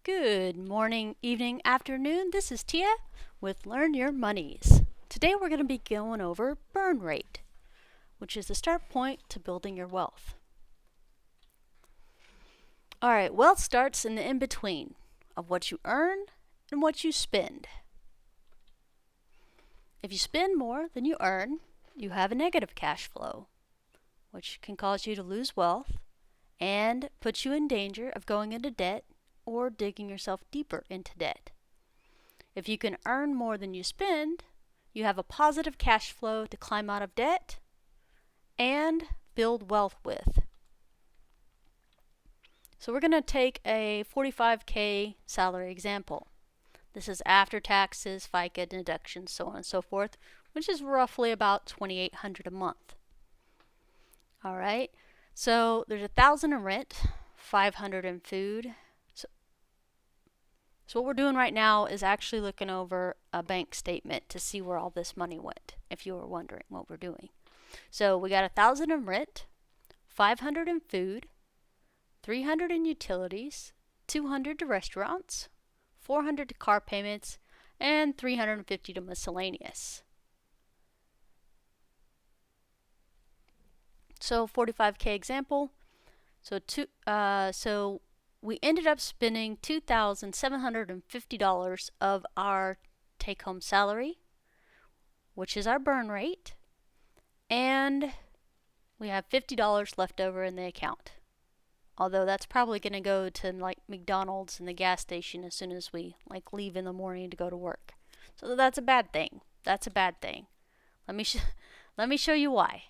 Good morning, evening, afternoon. This is Teah with Learn Your Monies. Today we're going to be going over burn rate, which is the start point to building your wealth. Alright, wealth starts in the in-between of what you earn and what you spend. If you spend more than you earn, you have a negative cash flow, which can cause you to lose wealth and put you in danger of going into debt or digging yourself deeper into debt. If you can earn more than you spend, you have a positive cash flow to climb out of debt and build wealth with. So we're going to take a $45K salary example. This is after taxes, FICA deductions, so on and so forth, which is roughly about $2,800 a month. Alright, so there's $1,000 in rent, $500 in food. So what we're doing right now is actually looking over a bank statement to see where all this money went, if you were wondering what we're doing. So we got $1,000 in rent, $500 in food, $300 in utilities, $200 to restaurants, $400 to car payments, and $350 to miscellaneous. So 45K example. So we ended up spending $2,750 of our take-home salary, which is our burn rate, and we have $50 left over in the account. Although that's probably going to go to like McDonald's and the gas station as soon as we leave in the morning to go to work. So that's a bad thing. That's a bad thing. Let me show you why.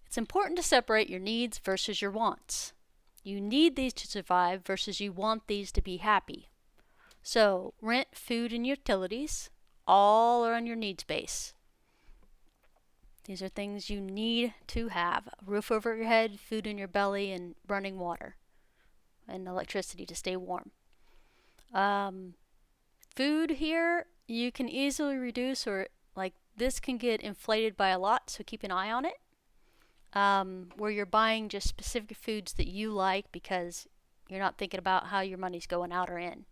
It's important to separate your needs versus your wants. You need these to survive versus you want these to be happy. So, rent, food, and utilities all are on your needs base. These are things you need to have. A roof over your head, food in your belly, and running water. And electricity to stay warm. Food here, you can easily reduce, or this can get inflated by a lot, so keep an eye on it. Where you're buying just specific foods that you like because you're not thinking about how your money's going out or in.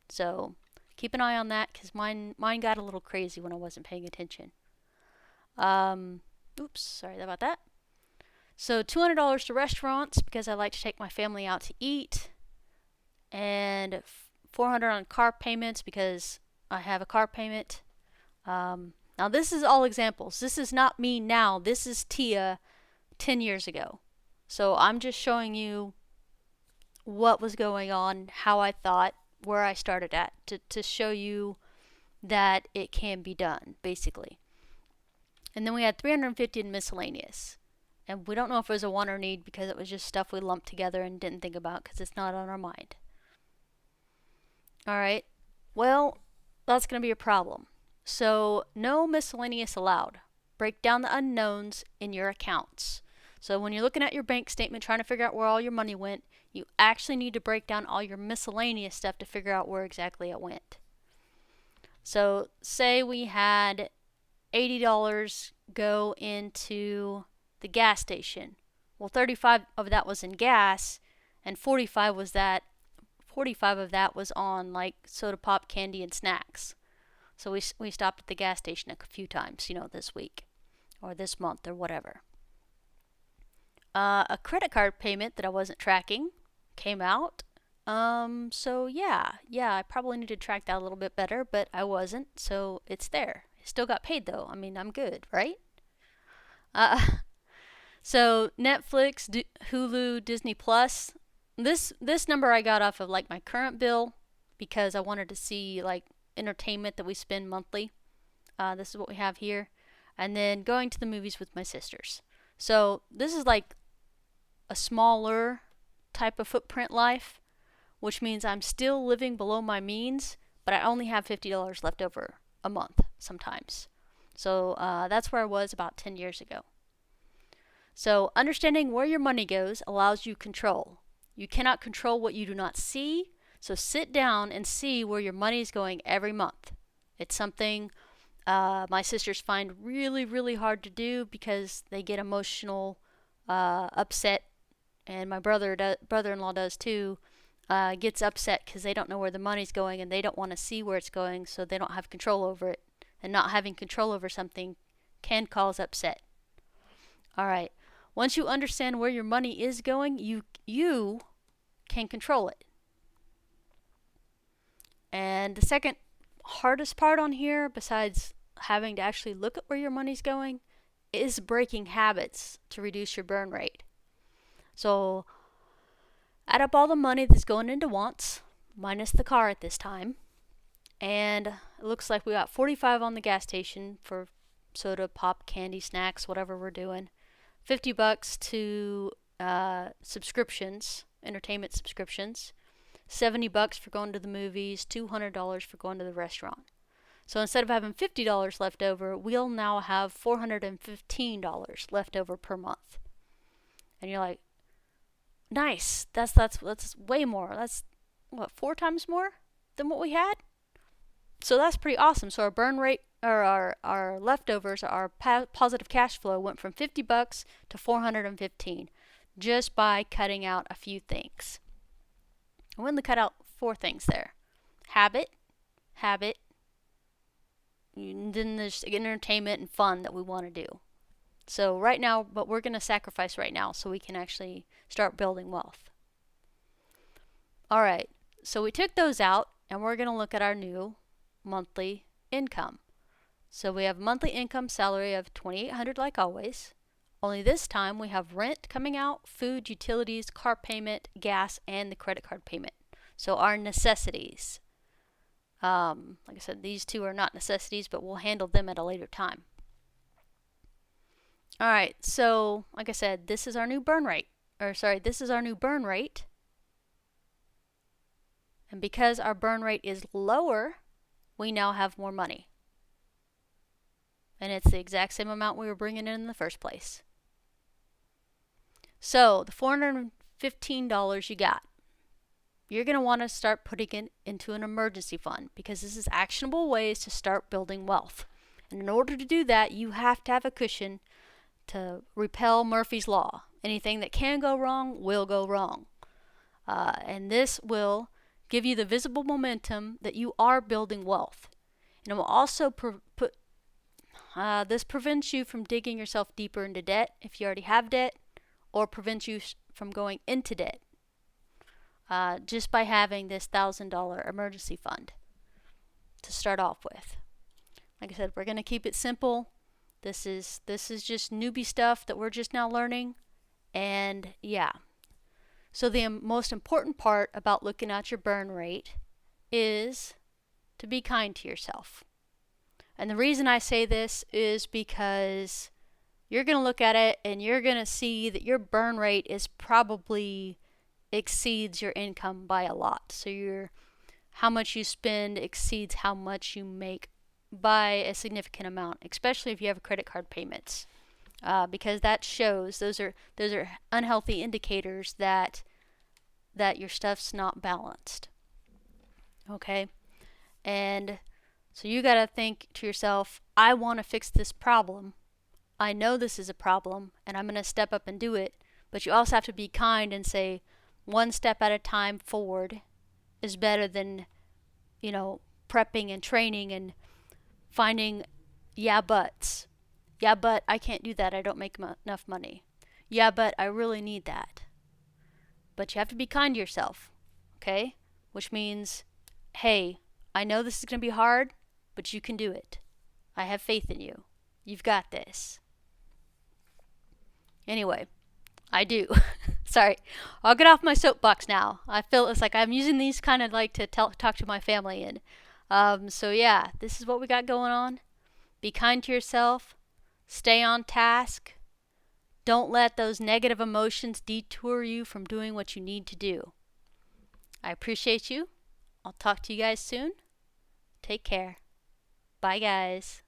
So keep an eye on that because mine got a little crazy when I wasn't paying attention. Oops, sorry about that. So $200 to restaurants because I like to take my family out to eat, and $400 on car payments because I have a car payment. Now this is all examples. This is not me now. This is Teah 10 years ago. So I'm just showing you what was going on, how I thought, where I started at, to show you that it can be done, basically. And then we had $350 in miscellaneous. And we don't know if it was a want or need because it was just stuff we lumped together and didn't think about because it's not on our mind. Alright, well, that's going to be a problem. So no miscellaneous allowed. Break down the unknowns in your accounts. So when you're looking at your bank statement trying to figure out where all your money went, you actually need to break down all your miscellaneous stuff to figure out where exactly it went. So say we had $80 go into the gas station. Well, 35 of that was in gas and 45 of that was on soda pop, candy, and snacks. So we stopped at the gas station a few times, this week or this month or whatever. A credit card payment that I wasn't tracking came out. So yeah, I probably need to track that a little bit better, but I wasn't, so it's there. I still got paid though. I mean, I'm good, right? So Netflix, Hulu, Disney Plus. This number I got off of my current bill because I wanted to see entertainment that we spend monthly. This is what we have here. And then going to the movies with my sisters. So this is a smaller type of footprint life, which means I'm still living below my means, but I only have $50 left over a month sometimes. So that's where I was about 10 years ago. So understanding where your money goes allows you control. You cannot control what you do not see, so sit down and see where your money is going every month. It's something my sisters find really, really hard to do because they get emotional, upset, and my brother-in-law does too, gets upset because they don't know where the money's going and they don't want to see where it's going, so they don't have control over it. And not having control over something can cause upset. All right. Once you understand where your money is going, you can control it. And the second hardest part on here, besides having to actually look at where your money's going, is breaking habits to reduce your burn rate. So add up all the money that's going into wants, minus the car at this time, and it looks like we got 45 on the gas station for soda, pop, candy, snacks, whatever we're doing. $50 to subscriptions, entertainment subscriptions. $70 for going to the movies, $200 for going to the restaurant. So instead of having $50 left over, we'll now have $415 left over per month. And you're like, nice. That's way more. That's what, 4 times more than what we had? So that's pretty awesome. So our burn rate, or our leftovers, our positive cash flow went from $50 to $415 just by cutting out a few things. I'm going to cut out 4 things there. Habit, and then there's entertainment and fun that we want to do. So right now, but we're going to sacrifice right now so we can actually start building wealth. All right, so we took those out and we're going to look at our new monthly income. So we have monthly income salary of $2,800 like always. Only this time we have rent coming out, food, utilities, car payment, gas, and the credit card payment. So our necessities. Like I said, these 2 are not necessities, but we'll handle them at a later time. Alright, so like I said, this is our new burn rate. This is our new burn rate. And because our burn rate is lower, we now have more money. And it's the exact same amount we were bringing in the first place. So the $415 you got, you're going to want to start putting it into an emergency fund, because this is actionable ways to start building wealth. And in order to do that, you have to have a cushion to repel Murphy's Law. Anything that can go wrong will go wrong. And this will give you the visible momentum that you are building wealth. And it will also this prevents you from digging yourself deeper into debt if you already have debt, or prevents you from going into debt just by having this $1,000 emergency fund to start off with. Like I said, we're going to keep it simple. This is just newbie stuff that we're just now learning. And yeah. So the most important part about looking at your burn rate is to be kind to yourself. And the reason I say this is because you're going to look at it and you're going to see that your burn rate is probably exceeds your income by a lot. So how much you spend exceeds how much you make by a significant amount, especially if you have credit card payments, because that shows those are unhealthy indicators that your stuff's not balanced. Okay, and so you got to think to yourself, I want to fix this problem. I know this is a problem, and I'm going to step up and do it. But you also have to be kind and say, one step at a time forward is better than, prepping and training and finding buts. Yeah, but I can't do that. I don't make enough money. Yeah, but I really need that. But you have to be kind to yourself, okay? Which means, hey, I know this is going to be hard, but you can do it. I have faith in you. You've got this. Anyway, I do. Sorry. I'll get off my soapbox now. I feel it's like I'm using these kind of like to talk to my family. And so yeah, this is what we got going on. Be kind to yourself. Stay on task. Don't let those negative emotions detour you from doing what you need to do. I appreciate you. I'll talk to you guys soon. Take care. Bye, guys.